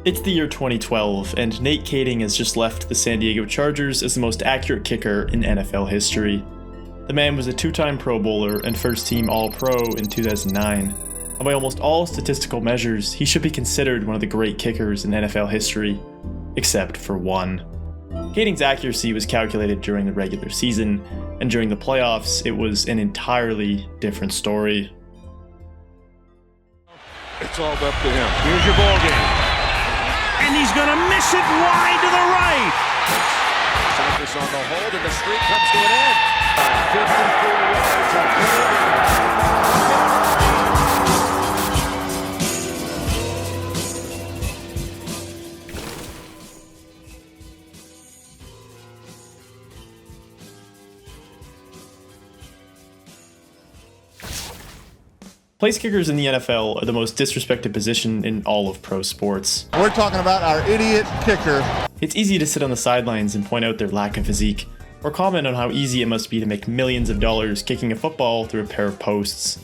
It's the year 2012, and Nate Kaeding has just left the San Diego Chargers as the most accurate kicker in NFL history. The man was a two-time Pro Bowler and first-team All-Pro in 2009, and by almost all statistical measures, he should be considered one of the great kickers in NFL history, except for one. Kaeding's accuracy was calculated during the regular season, and during the playoffs, it was an entirely different story. It's all up to him. Here's your ball game. And he's going to miss it wide to the right. Cypress on the hold, and the streak comes to an end. 54 yards. Place kickers in the NFL are the most disrespected position in all of pro sports. We're talking about our idiot kicker. It's easy to sit on the sidelines and point out their lack of physique, or comment on how easy it must be to make millions of dollars kicking a football through a pair of posts.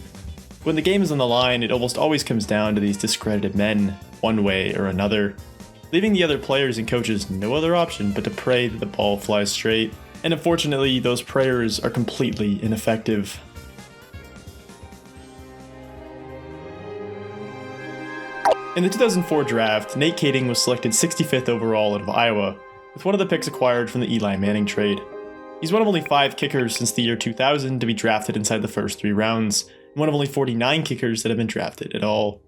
When the game is on the line, it almost always comes down to these discredited men, one way or another, leaving the other players and coaches no other option but to pray that the ball flies straight. And unfortunately, those prayers are completely ineffective. In the 2004 draft, Nate Kaeding was selected 65th overall out of Iowa, with one of the picks acquired from the Eli Manning trade. He's one of only 5 kickers since the year 2000 to be drafted inside the first 3 rounds, and one of only 49 kickers that have been drafted at all.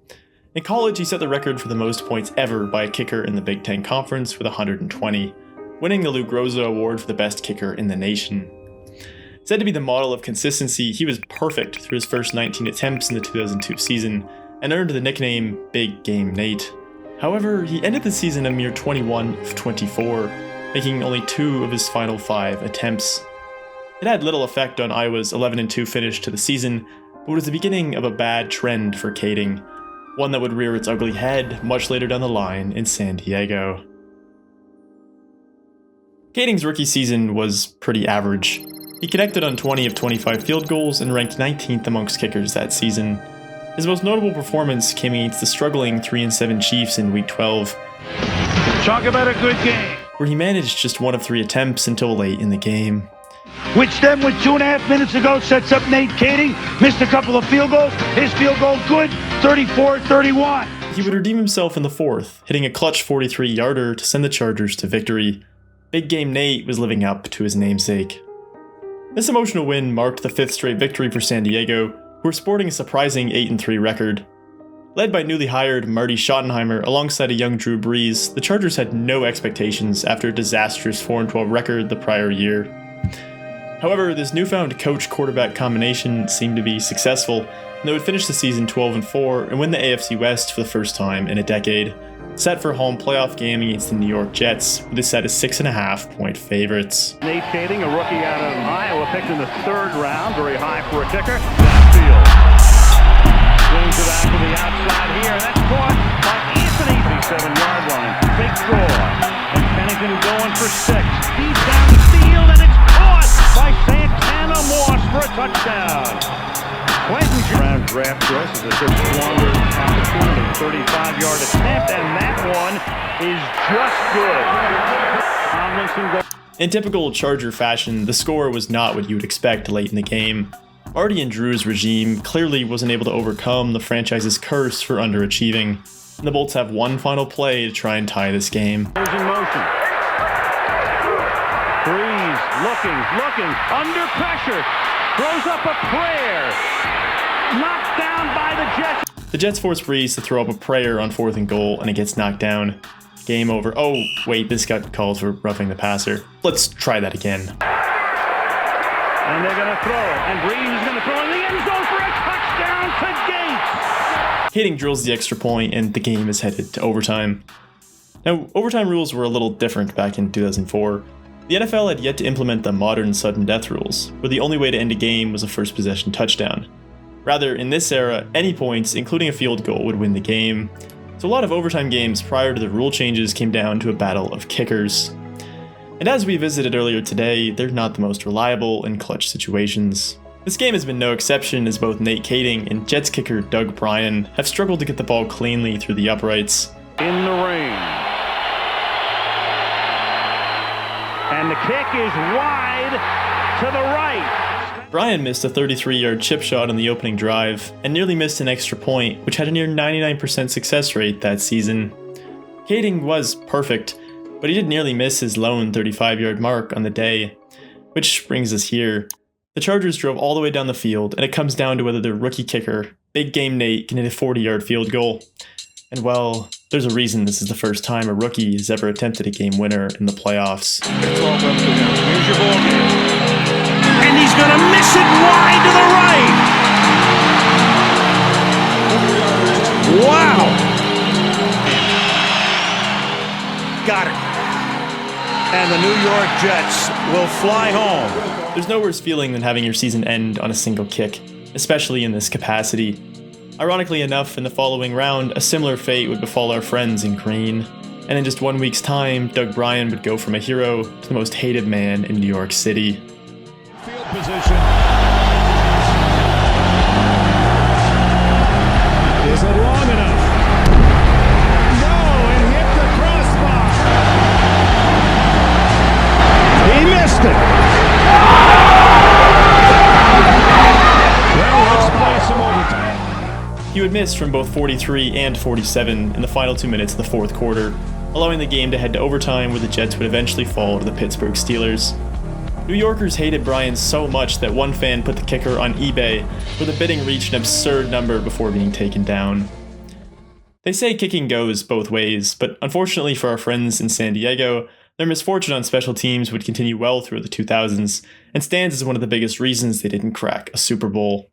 In college, he set the record for the most points ever by a kicker in the Big Ten Conference with 120, winning the Lou Groza Award for the best kicker in the nation. Said to be the model of consistency, he was perfect through his first 19 attempts in the 2002 season, and earned the nickname Big Game Nate. However, he ended the season a mere 21 of 24, making only 2 of his final 5 attempts. It had little effect on Iowa's 11-2 finish to the season, but was the beginning of a bad trend for Kaeding, one that would rear its ugly head much later down the line in San Diego. Kaeding's rookie season was pretty average. He connected on 20 of 25 field goals and ranked 19th amongst kickers that season. His most notable performance came against the struggling 3-7 Chiefs in Week 12. Talk about a good game. Where he managed just 1 of 3 attempts until late in the game. Which then, with 2.5 minutes ago, sets up Nate Kaeding. Missed a couple of field goals. His field goal good, 34-31. He would redeem himself in the 4th, hitting a clutch 43-yarder to send the Chargers to victory. Big Game Nate was living up to his namesake. This emotional win marked the 5th straight victory for San Diego, who were sporting a surprising 8-3 record. Led by newly hired Marty Schottenheimer alongside a young Drew Brees, the Chargers had no expectations after a disastrous 4-12 record the prior year. However, this newfound coach-quarterback combination seemed to be successful, and they would finish the season 12-4 and win the AFC West for the first time in a decade, set for a home playoff game against the New York Jets, with a set as 6.5-point favorites. Nate Kaeding, a rookie out of Iowa, picked in the 3rd round, very high for a kicker. Downfield. Swings it out to the outside here, and that's caught by Anthony. 7-yard line. Big draw. And Pennington going for 6. Deep down the field, and it's caught by Santana Moss for a touchdown. Round draft choice is a bit longer opportunity. 35-yard attempt, and that one is just good. Tomlinson goes. In typical Charger fashion, the score was not what you would expect late in the game. Marty and Drew's regime clearly wasn't able to overcome the franchise's curse for underachieving, and the Bolts have one final play to try and tie this game. Here's in motion. Breeze, looking, under pressure, throws up a prayer. Knocked down by the Jets. The Jets force Breeze to throw up a prayer on 4th and goal, and it gets knocked down. Game over. Oh, wait, this got called for roughing the passer. Let's try that again. And they're going to throw it, and Breeze is going to throw in the end zone for a touchdown to Gates. Kaeding drills the extra point, and the game is headed to overtime. Now, overtime rules were a little different back in 2004. The NFL had yet to implement the modern sudden death rules, where the only way to end a game was a first possession touchdown. Rather, in this era, any points, including a field goal, would win the game. So a lot of overtime games prior to the rule changes came down to a battle of kickers. And as we visited earlier today, they're not the most reliable in clutch situations. This game has been no exception, as both Nate Kaeding and Jets kicker Doug Bryan have struggled to get the ball cleanly through the uprights. In the rain. And the kick is wide to the right. Bryan missed a 33-yard chip shot on the opening drive and nearly missed an extra point, which had a near 99% success rate that season. Kaeding was perfect, but he did nearly miss his lone 35-yard mark on the day. Which brings us here. The Chargers drove all the way down the field, and it comes down to whether their rookie kicker, Big Game Nate, can hit a 40-yard field goal. And well, there's a reason this is the first time a rookie has ever attempted a game winner in the playoffs. It's all up to him. Here's your ball game. And he's going to miss it wide to the right. Wow. Got it. And the New York Jets will fly home. There's no worse feeling than having your season end on a single kick, especially in this capacity. Ironically enough, in the following round, a similar fate would befall our friends in green. And in just 1 week's time, Doug Bryan would go from a hero to the most hated man in New York City. Field position. Is it long enough? No, and hit the crossbar. He missed it. Well, let's play some overtime. He would miss from both 43 and 47 in the final 2 minutes of the fourth quarter, allowing the game to head to overtime where the Jets would eventually fall to the Pittsburgh Steelers. New Yorkers hated Bryan so much that one fan put the kicker on eBay, where the bidding reached an absurd number before being taken down. They say kicking goes both ways, but unfortunately for our friends in San Diego, their misfortune on special teams would continue well through the 2000s, and stands as one of the biggest reasons they didn't crack a Super Bowl.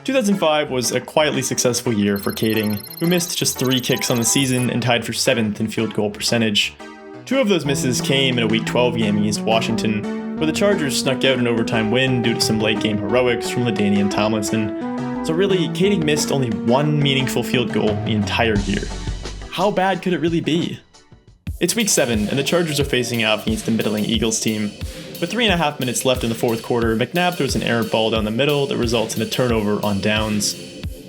2005 was a quietly successful year for Kaeding, who missed just 3 kicks on the season and tied for 7th in field goal percentage. 2 of those misses came in a Week 12 game against Washington, where the Chargers snuck out an overtime win due to some late-game heroics from LaDainian Tomlinson. So really, Kaeding missed only 1 meaningful field goal the entire year. How bad could it really be? It's Week 7, and the Chargers are facing off against the middling Eagles team. With 3.5 minutes left in the fourth quarter, McNabb throws an errant ball down the middle that results in a turnover on downs.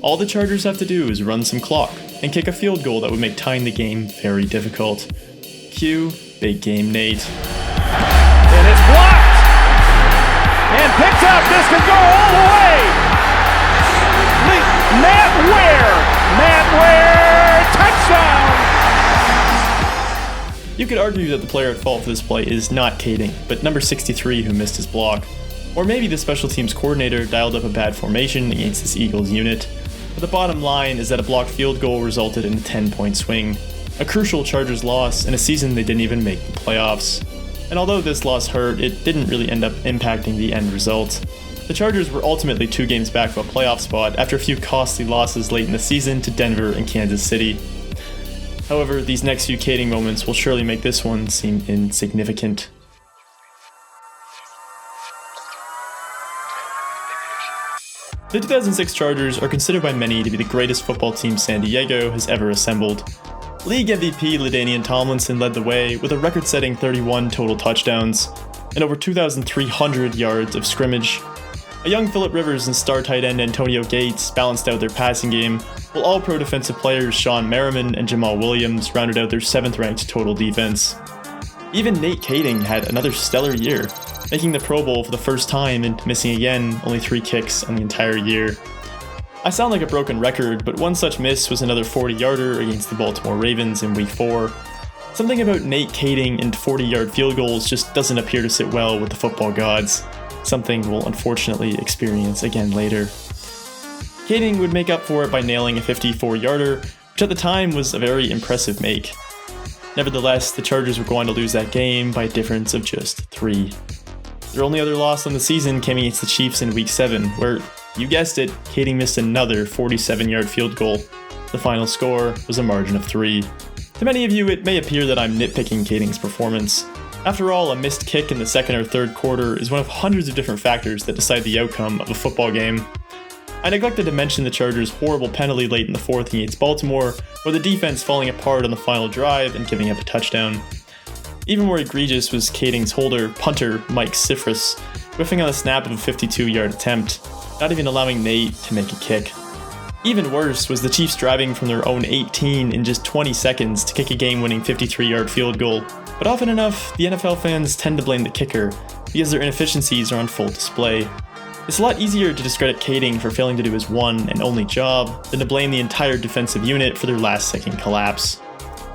All the Chargers have to do is run some clock and kick a field goal that would make tying the game very difficult. Cue Big Game Nate. And it's blocked. And picked up. This could go all the way. Matt Ware. Touchdown. You could argue that the player at fault for this play is not Kaeding, but number 63 who missed his block. Or maybe the special teams coordinator dialed up a bad formation against this Eagles unit. But the bottom line is that a blocked field goal resulted in a 10-point swing, a crucial Chargers loss in a season they didn't even make the playoffs. And although this loss hurt, it didn't really end up impacting the end result. The Chargers were ultimately 2 games back from a playoff spot after a few costly losses late in the season to Denver and Kansas City. However, these next few Kaeding moments will surely make this one seem insignificant. The 2006 Chargers are considered by many to be the greatest football team San Diego has ever assembled. League MVP LaDainian Tomlinson led the way with a record-setting 31 total touchdowns and over 2,300 yards of scrimmage. A young Phillip Rivers and star tight end Antonio Gates balanced out their passing game, while all-pro defensive players Sean Merriman and Jamal Williams rounded out their 7th-ranked total defense. Even Nate Kaeding had another stellar year, making the Pro Bowl for the first time and missing again only 3 kicks on the entire year. I sound like a broken record, but one such miss was another 40-yarder against the Baltimore Ravens in Week 4. Something about Nate Kaeding and 40-yard field goals just doesn't appear to sit well with the football gods, something we'll unfortunately experience again later. Kaeding would make up for it by nailing a 54-yarder, which at the time was a very impressive make. Nevertheless, the Chargers were going to lose that game by a difference of just 3. Their only other loss on the season came against the Chiefs in Week 7, where, you guessed it, Kaeding missed another 47-yard field goal. The final score was a margin of 3. To many of you, it may appear that I'm nitpicking Kaeding's performance. After all, a missed kick in the second or third quarter is one of hundreds of different factors that decide the outcome of a football game. I neglected to mention the Chargers' horrible penalty late in the fourth against Baltimore, or the defense falling apart on the final drive and giving up a touchdown. Even more egregious was Kaeding's holder, punter Mike Sifris, whiffing on the snap of a 52-yard attempt, not even allowing Nate to make a kick. Even worse was the Chiefs driving from their own 18 in just 20 seconds to kick a game-winning 53-yard field goal. But often enough, the NFL fans tend to blame the kicker because their inefficiencies are on full display. It's a lot easier to discredit Kaeding for failing to do his one and only job than to blame the entire defensive unit for their last-second collapse.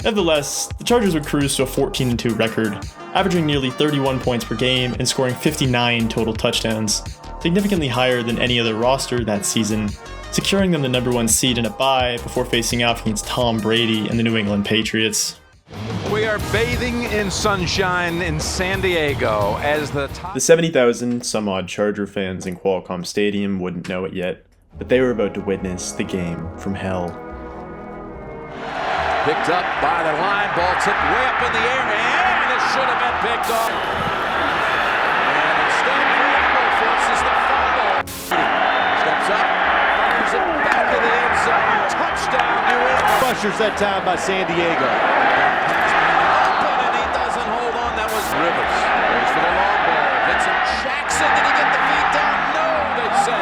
Nevertheless, the Chargers would cruise to a 14-2 record, averaging nearly 31 points per game and scoring 59 total touchdowns, significantly higher than any other roster that season, securing them the number 1 seed in a bye before facing off against Tom Brady and the New England Patriots. We are bathing in sunshine in San Diego as the 70,000 some odd Charger fans in Qualcomm Stadium wouldn't know it yet, but they were about to witness the game from hell. Picked up by the line, ball tipped way up in the air, and it should have been picked up. And instead, Franco forces the fumble. Steps up, fires it back to the end zone. Touchdown, New England. Bushers that time by San Diego. Open, and he doesn't hold on. That was Rivers. Goes for the long ball. Vincent Jackson, did he get the feet down? No, they say.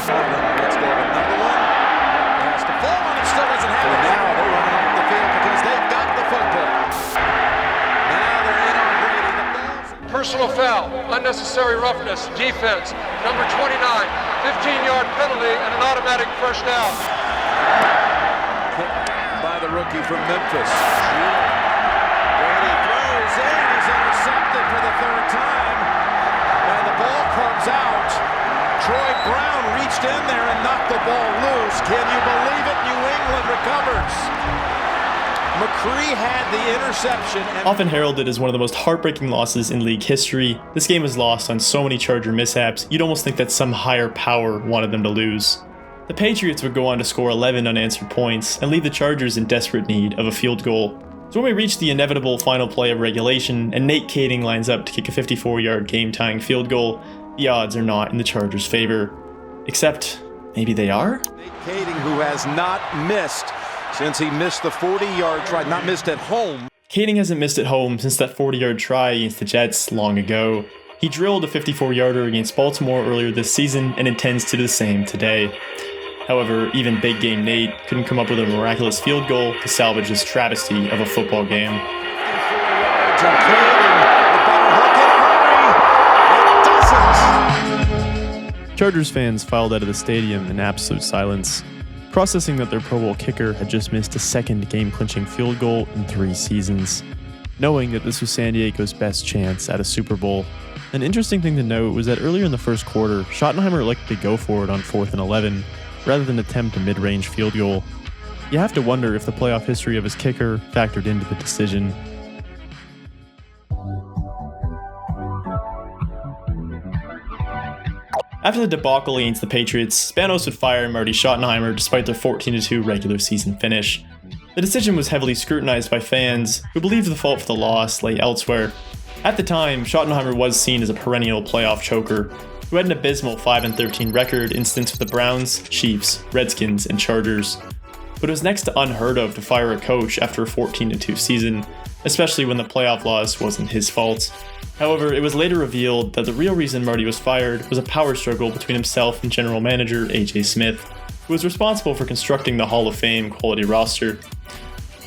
Let's go with another one. It has to fall, and it still doesn't have it. Now they're running off the field because they've got the football. Now they're in on Brady. The ball's... Personal foul, unnecessary roughness, defense, number 29, 15-yard penalty, and an automatic first down. By the rookie from Memphis. Brady throws in, he's intercepted for the third time, and the ball comes out. Troy Brown reached in there and knocked the ball loose. Can you believe it? New England recovers. McCree had the interception. Often heralded as one of the most heartbreaking losses in league history, this game was lost on so many Charger mishaps, you'd almost think that some higher power wanted them to lose. The Patriots would go on to score 11 unanswered points and leave the Chargers in desperate need of a field goal. So when we reach the inevitable final play of regulation and Nate Kaeding lines up to kick a 54-yard game-tying field goal, the odds are not in the Chargers' favor. Except, maybe they are? Nate Kaeding, who has not missed since he missed the 40-yard try, not missed at home. Kaeding hasn't missed at home since that 40-yard try against the Jets long ago. He drilled a 54-yarder against Baltimore earlier this season and intends to do the same today. However, even Big Game Nate couldn't come up with a miraculous field goal to salvage this travesty of a football game. Chargers fans filed out of the stadium in absolute silence, processing that their Pro Bowl kicker had just missed a second game-clinching field goal in 3 seasons, knowing that this was San Diego's best chance at a Super Bowl. An interesting thing to note was that earlier in the first quarter, Schottenheimer elected to go for it on 4th and 11, rather than attempt a mid-range field goal. You have to wonder if the playoff history of his kicker factored into the decision. After the debacle against the Patriots, Spanos would fire Marty Schottenheimer despite their 14-2 regular season finish. The decision was heavily scrutinized by fans, who believed the fault for the loss lay elsewhere. At the time, Schottenheimer was seen as a perennial playoff choker, who had an abysmal 5-13 record in stints with the Browns, Chiefs, Redskins, and Chargers. But it was next to unheard of to fire a coach after a 14-2 season, especially when the playoff loss wasn't his fault. However, it was later revealed that the real reason Marty was fired was a power struggle between himself and general manager A.J. Smith, who was responsible for constructing the Hall of Fame quality roster.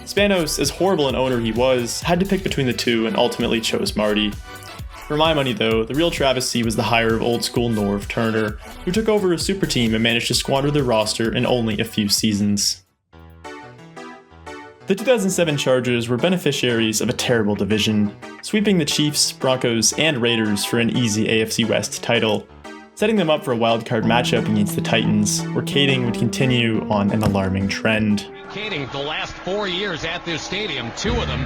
Spanos, as horrible an owner he was, had to pick between the two and ultimately chose Marty. For my money though, the real travesty was the hire of old-school Norv Turner, who took over a super team and managed to squander their roster in only a few seasons. The 2007 Chargers were beneficiaries of a terrible division, sweeping the Chiefs, Broncos, and Raiders for an easy AFC West title, setting them up for a wildcard matchup against the Titans, where Kaeding would continue on an alarming trend. Kaeding, the last 4 years at this stadium, 2 of them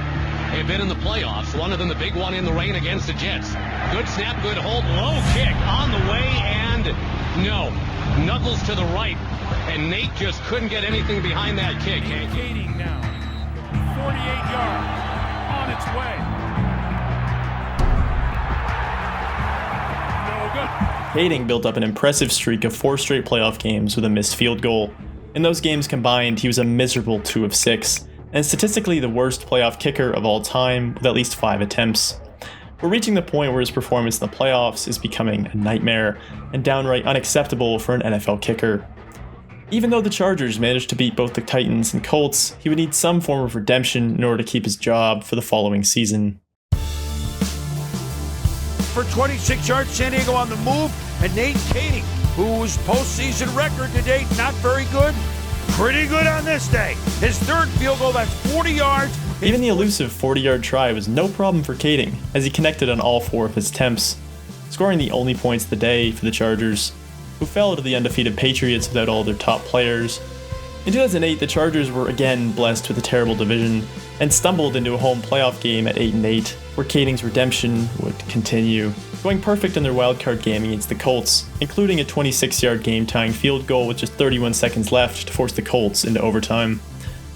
have been in the playoffs, one of them the big one in the rain against the Jets. Good snap, good hold, low kick on the way, and no. Knuckles to the right, and Nate just couldn't get anything behind that kick. Kaeding now, 48 yards, on its way. No good. Kaeding built up an impressive streak of 4 straight playoff games with a missed field goal. In those games combined, he was a miserable 2 of 6, and statistically the worst playoff kicker of all time with at least 5 attempts. We're reaching the point where his performance in the playoffs is becoming a nightmare and downright unacceptable for an NFL kicker. Even though the Chargers managed to beat both the Titans and Colts, he would need some form of redemption in order to keep his job for the following season. For 26 yards, San Diego on the move, and Nate Kaeding, whose postseason record to date not very good, pretty good on this day. His third field goal, that's 40 yards. Even the elusive 40-yard try was no problem for Kaeding, as he connected on all 4 of his attempts, scoring the only points of the day for the Chargers, who fell to the undefeated Patriots without all their top players. In 2008, the Chargers were again blessed with a terrible division, and stumbled into a home playoff game at 8-8, where Kaeding's redemption would continue, going perfect in their wildcard game against the Colts, including a 26-yard game-tying field goal with just 31 seconds left to force the Colts into overtime,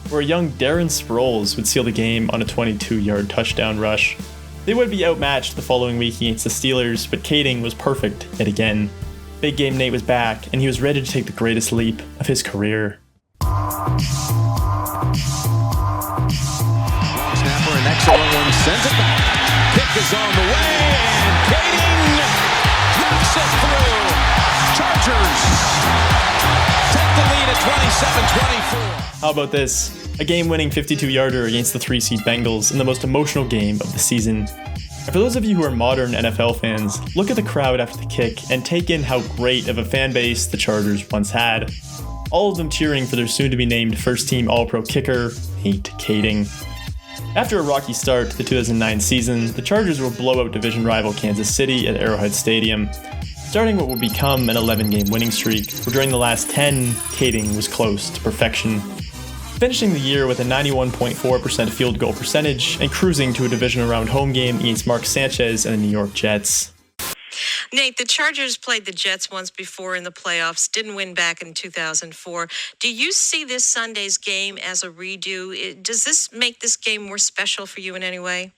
where a young Darren Sproles would seal the game on a 22-yard touchdown rush. They would be outmatched the following week against the Steelers, but Kaeding was perfect yet again. Big Game Nate was back, and he was ready to take the greatest leap of his career. Long snapper, an excellent one, sends it back. Kick is on the way, and Kaeding knocks it through. Chargers take the lead at 27-24. How about this? A game-winning 52-yarder against the 3-seed Bengals in the most emotional game of the season. And for those of you who are modern NFL fans, look at the crowd after the kick and take in how great of a fan base the Chargers once had. All of them cheering for their soon-to-be-named first-team All-Pro kicker, Nate Kaeding. After a rocky start to the 2009 season, the Chargers will blow out division rival Kansas City at Arrowhead Stadium, starting what would become an 11-game winning streak, where during the last 10, Kaeding was close to perfection, finishing the year with a 91.4% field goal percentage and cruising to a division-round home game against Mark Sanchez and the New York Jets. Nate, the Chargers played the Jets once before in the playoffs, didn't win back in 2004. Do you see this Sunday's game as a redo? Does this make this game more special for you in any way?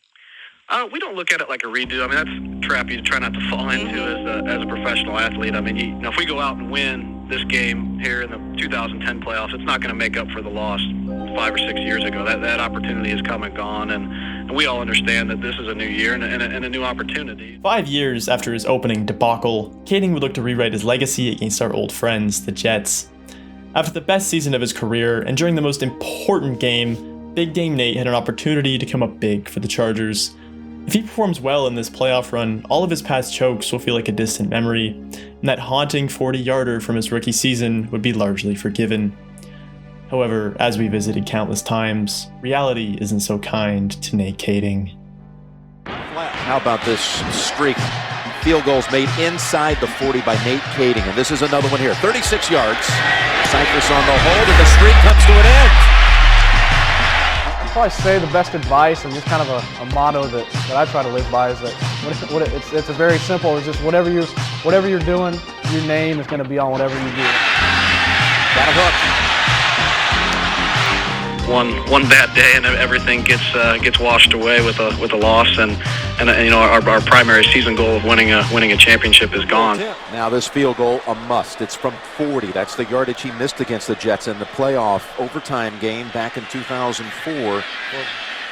We don't look at it like a redo. I mean, that's a trap you try not to fall into as a professional athlete. I mean, if we go out and win this game here in the 2010 playoffs, it's not going to make up for the loss 5 or 6 years ago. That opportunity has come and gone, and we all understand that this is a new year and a new opportunity. 5 years after his opening debacle, Kaeding would look to rewrite his legacy against our old friends, the Jets. After the best season of his career, and during the most important game, Big Game Nate had an opportunity to come up big for the Chargers. If he performs well in this playoff run, all of his past chokes will feel like a distant memory, and that haunting 40-yarder from his rookie season would be largely forgiven. However, as we visited countless times, reality isn't so kind to Nate Kaeding. How about this streak? Field goals made inside the 40 by Nate Kaeding, and this is another one here. 36 yards. Cypress on the hold, and the streak comes to an end. I'd probably say the best advice and just kind of a motto that I try to live by is that it's a very simple. It's just whatever you're doing, your name is going to be on whatever you do. Got a hook. One bad day and everything gets washed away with a loss, and you know our primary season goal of winning a championship is gone. Now this field goal a must. It's from 40. That's the yardage he missed against the Jets in the playoff overtime game back in 2004.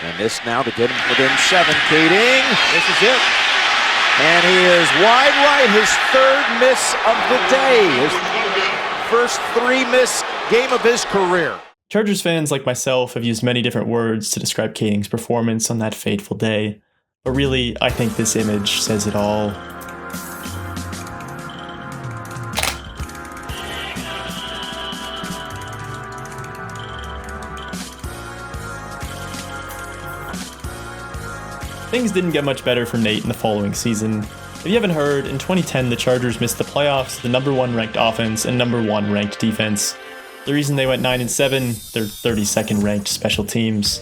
And this now to get him within 7. Kaeding, this is it. And he is wide right. His third miss of the day. His first 3 miss game of his career. Chargers fans like myself have used many different words to describe Kaeding's performance on that fateful day, but really, I think this image says it all. Things didn't get much better for Nate in the following season. If you haven't heard, in 2010 the Chargers missed the playoffs, the number 1 ranked offense and number 1 ranked defense. The reason they went 9-7, their 32nd ranked special teams.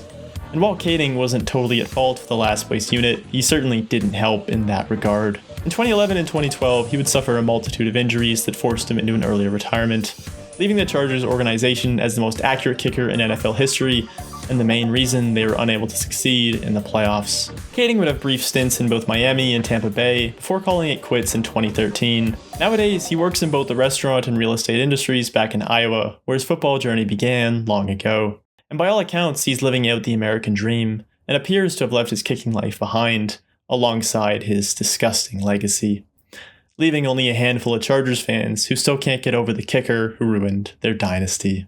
And while Kaeding wasn't totally at fault for the last place unit, he certainly didn't help in that regard. In 2011 and 2012, he would suffer a multitude of injuries that forced him into an earlier retirement, leaving the Chargers organization as the most accurate kicker in NFL history, and the main reason they were unable to succeed in the playoffs. Kaeding would have brief stints in both Miami and Tampa Bay before calling it quits in 2013. Nowadays, he works in both the restaurant and real estate industries back in Iowa, where his football journey began long ago. And by all accounts, he's living out the American dream, and appears to have left his kicking life behind, alongside his disgusting legacy. leaving only a handful of Chargers fans who still can't get over the kicker who ruined their dynasty.